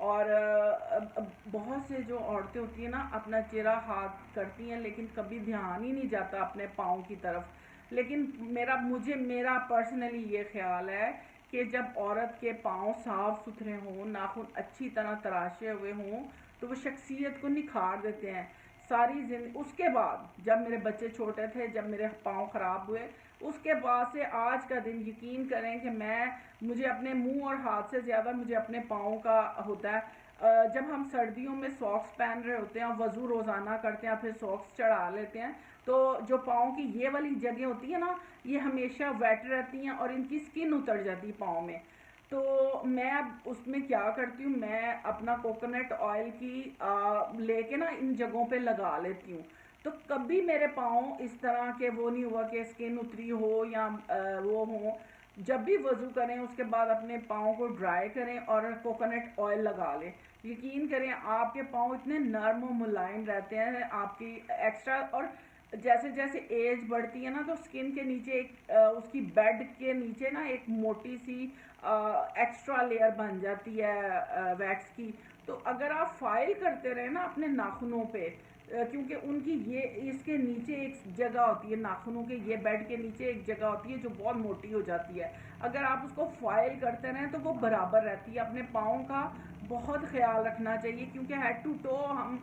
اور بہت سے جو عورتیں ہوتی ہیں نا اپنا چہرہ ہاتھ کرتی ہیں لیکن کبھی دھیان ہی نہیں جاتا اپنے پاؤں کی طرف. لیکن میرا پرسنلی یہ خیال ہے کہ جب عورت کے پاؤں صاف ستھرے ہوں، ناخن اچھی طرح تراشے ہوئے ہوں تو وہ شخصیت کو نکھار دیتے ہیں ساری زندگی. اس کے بعد جب میرے بچے چھوٹے تھے، جب میرے پاؤں خراب ہوئے، اس کے بعد سے آج کا دن یقین کریں کہ مجھے اپنے منہ اور ہاتھ سے زیادہ مجھے اپنے پاؤں کا ہوتا ہے. جب ہم سردیوں میں ساکس پہن رہے ہوتے ہیں اور وضو روزانہ کرتے ہیں پھر ساکس چڑھا لیتے ہیں تو جو پاؤں کی یہ والی جگہ ہوتی ہے نا یہ ہمیشہ ویٹ رہتی ہیں اور ان کی سکن اتر جاتی ہے پاؤں میں. تو میں اب اس میں کیا کرتی ہوں، میں اپنا کوکونٹ آئل کی لے کے نا ان جگہوں پہ لگا لیتی ہوں. تو کبھی میرے پاؤں اس طرح کے وہ نہیں ہوا کہ سکن اتری ہو یا وہ ہو. جب بھی وضو کریں اس کے بعد اپنے پاؤں کو ڈرائی کریں اور کوکونٹ آئل لگا لیں. یقین کریں آپ کے پاؤں اتنے نرم و ملائم رہتے ہیں. آپ کی ایکسٹرا اور جیسے جیسے ایج بڑھتی ہے نا تو سکن کے نیچے ایک اس کی بیڈ کے نیچے نا ایک موٹی سی ایکسٹرا لیئر بن جاتی ہے ویکس کی. تو اگر آپ فائل کرتے رہے نا اپنے ناخنوں پہ، کیونکہ ان کی یہ اس کے نیچے ایک جگہ ہوتی ہے، ناخنوں کے یہ بیڈ کے نیچے ایک جگہ ہوتی ہے جو بہت موٹی ہو جاتی ہے. اگر آپ اس کو فائل کرتے رہیں تو وہ برابر رہتی ہے. اپنے پاؤں کا بہت خیال رکھنا چاہیے کیونکہ ہیڈ ٹو ٹو ہم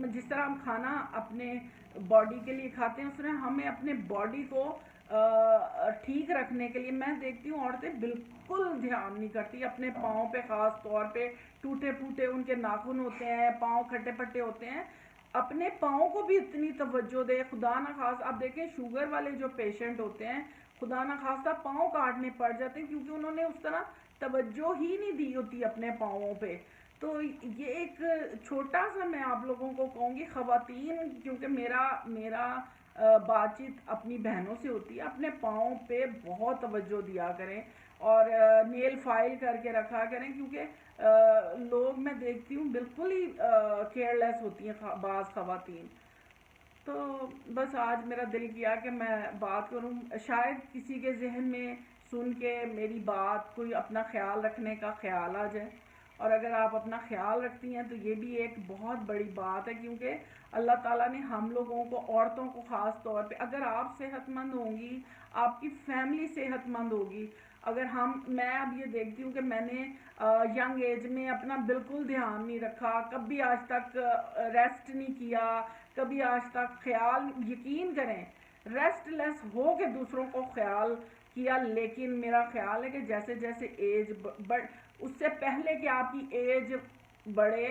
جس طرح ہم کھانا اپنے باڈی کے لیے کھاتے ہیں اس طرح ہمیں اپنے باڈی کو ٹھیک رکھنے کے لیے میں دیکھتی ہوں عورتیں بالکل دھیان نہیں کرتی اپنے پاؤں پہ، خاص طور پہ ٹوٹے پھوٹے ان کے ناخن ہوتے ہیں، پاؤں کھٹے پھٹے ہوتے ہیں. اپنے پاؤں کو بھی اتنی توجہ دے. خدا نہ خواستہ آپ دیکھیں شوگر والے جو پیشنٹ ہوتے ہیں خدا نہ خواستہ پاؤں کاٹنے پڑ جاتے ہیں کیونکہ انہوں نے اس طرح توجہ ہی نہیں دی ہوتی اپنے پاؤں پہ. تو یہ ایک چھوٹا سا میں آپ لوگوں کو کہوں گی خواتین، کیونکہ میرا بات چیت اپنی بہنوں سے ہوتی ہے، اپنے پاؤں پہ بہت توجہ دیا کریں اور نیل فائل کر کے رکھا کریں کیونکہ لوگ میں دیکھتی ہوں بالکل ہی کیئرلیس ہوتی ہیں بعض خواتین. تو بس آج میرا دل کیا کہ میں بات کروں، شاید کسی کے ذہن میں سن کے میری بات کوئی اپنا خیال رکھنے کا خیال آ جائے. اور اگر آپ اپنا خیال رکھتی ہیں تو یہ بھی ایک بہت بڑی بات ہے کیونکہ اللہ تعالیٰ نے ہم لوگوں کو، عورتوں کو خاص طور پہ، اگر آپ صحت مند ہوں گی آپ کی فیملی صحت مند ہوگی. اگر میں اب یہ دیکھتی ہوں کہ میں نے ینگ ایج میں اپنا بالکل دھیان نہیں رکھا، کبھی آج تک ریسٹ نہیں کیا، کبھی آج تک خیال، یقین کریں ریسٹ لیس ہو کے دوسروں کو خیال کیا. لیکن میرا خیال ہے کہ جیسے جیسے ایج اس سے پہلے کہ آپ کی ایج بڑھے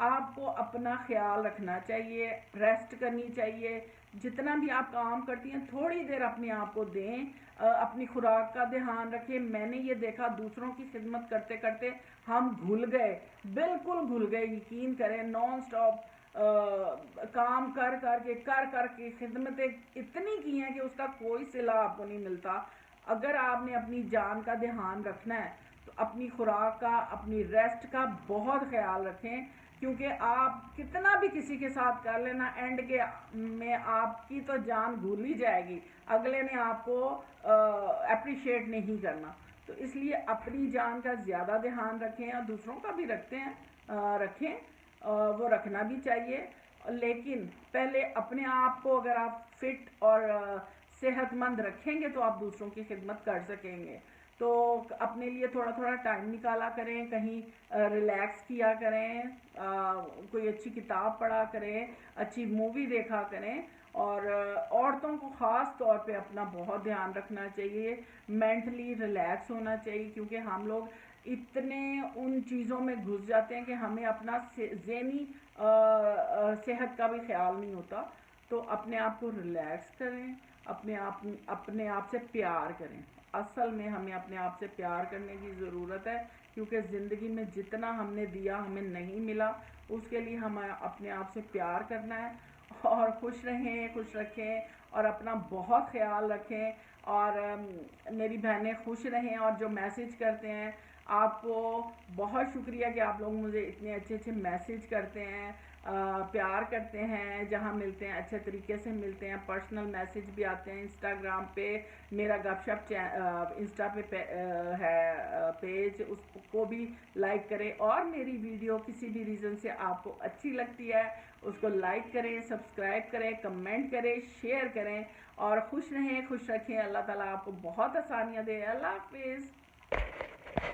آپ کو اپنا خیال رکھنا چاہیے، ریسٹ کرنی چاہیے. جتنا بھی آپ کام کرتی ہیں تھوڑی دیر اپنے آپ کو دیں، اپنی خوراک کا دھیان رکھیں. میں نے یہ دیکھا دوسروں کی خدمت کرتے کرتے ہم بھول گئے، بالکل بھول گئے. یقین کریں نان سٹاپ کام کر کے خدمتیں اتنی کی ہیں کہ اس کا کوئی صلہ آپ کو نہیں ملتا. اگر آپ نے اپنی جان کا دھیان رکھنا ہے تو اپنی خوراک کا، اپنی ریسٹ کا بہت خیال رکھیں کیونکہ آپ کتنا بھی کسی کے ساتھ کر لینا اینڈ کے میں آپ کی تو جان بھول ہی جائے گی، اگلے نے آپ کو اپریشیٹ نہیں کرنا. تو اس لیے اپنی جان کا زیادہ دھیان رکھیں اور دوسروں کا بھی رکھیں، وہ رکھنا بھی چاہیے. لیکن پہلے اپنے آپ کو اگر آپ فٹ اور صحت مند رکھیں گے تو آپ دوسروں کی خدمت کر سکیں گے. تو اپنے لیے تھوڑا تھوڑا ٹائم نکالا کریں، کہیں ریلیکس کیا کریں، کوئی اچھی کتاب پڑھا کریں، اچھی مووی دیکھا کریں. اور عورتوں کو خاص طور پہ اپنا بہت دھیان رکھنا چاہیے، مینٹلی ریلیکس ہونا چاہیے کیونکہ ہم لوگ اتنے ان چیزوں میں گھس جاتے ہیں کہ ہمیں اپنا ذہنی صحت کا بھی خیال نہیں ہوتا. تو اپنے آپ کو ریلیکس کریں، اپنے آپ سے پیار کریں. اصل میں ہمیں اپنے آپ سے پیار کرنے کی ضرورت ہے کیونکہ زندگی میں جتنا ہم نے دیا ہمیں نہیں ملا، اس کے لیے ہمیں اپنے آپ سے پیار کرنا ہے. اور خوش رہیں، خوش رکھیں اور اپنا بہت خیال رکھیں. اور میری بہنیں خوش رہیں اور جو میسج کرتے ہیں آپ کو بہت شکریہ کہ آپ لوگ مجھے اتنے اچھے اچھے میسج کرتے ہیں. پیار کرتے ہیں، جہاں ملتے ہیں اچھے طریقے سے ملتے ہیں، پرسنل میسج بھی آتے ہیں۔ انسٹاگرام پہ میرا گپ شپ انسٹا پہ ہے پیج، اس کو بھی لائک کریں، اور میری ویڈیو کسی بھی ریزن سے آپ کو اچھی لگتی ہے اس کو لائک کریں، سبسکرائب کریں، کمنٹ کریں، شیئر کریں، اور خوش رہیں، خوش رکھیں۔ اللہ تعالیٰ آپ کو بہت آسانیاں دے۔ اللہ حافظ۔